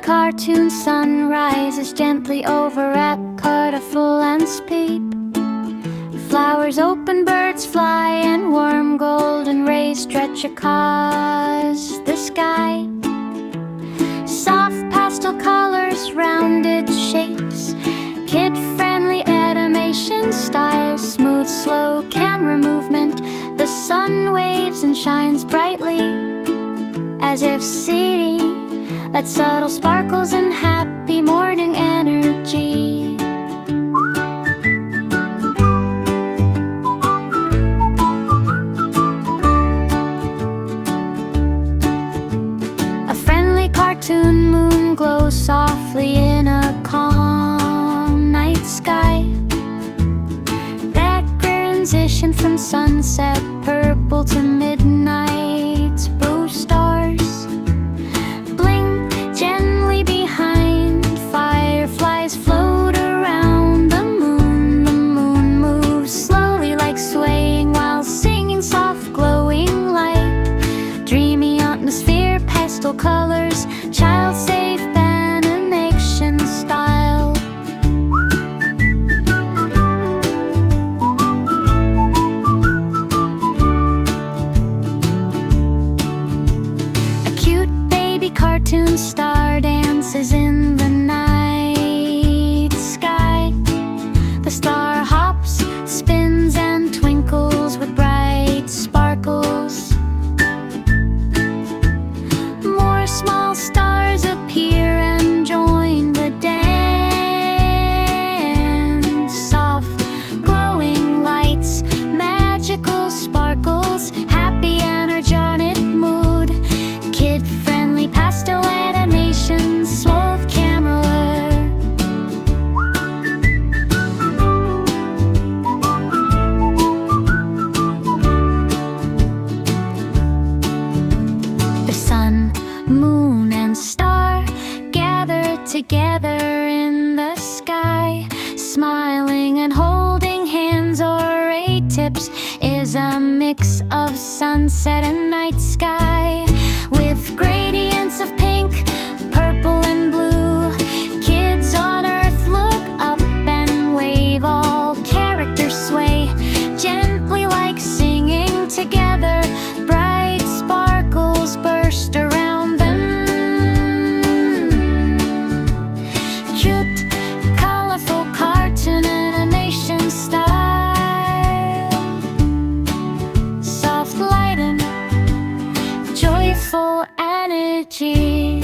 cartoon sun rises gently over at colorful landscape. Flowers open, birds fly, and warm golden rays stretch across the sky. Soft pastel colors, rounded shapes, kid-friendly animation styles, smooth, slow camera movement. The sun waves and shines brightly, as if seeing that subtle sparkles and happy morning energy. A friendly cartoon moon glows softly in a calm night sky. That transition from sunset purple to midnight blue stars blink gently behind. Fireflies float around the moon. The moon moves slowly, like swaying while singing soft glowing light. Dreamy atmosphere, pastel colors, child safe animation style. A cute baby cartoon star dances in the night sky. The star hops, spins, and twinkles with bright sparkles. More small stars appear and join the dance. Soft, glowing lights, magical sparkles, happy, energetic mood. Kid-friendly pastel animations, smooth camera work. The sun, moon, and star gather together in the sky, smiling and holding hands or ray tips is a mix of sunset and night sky. With gradients of pink, purple, and blue, kids on earth look up and wave. All characters sway gently like singing together. Bright sparkles burst around them. Cute, colorful cartoon animation style. Soft light and joyful energy.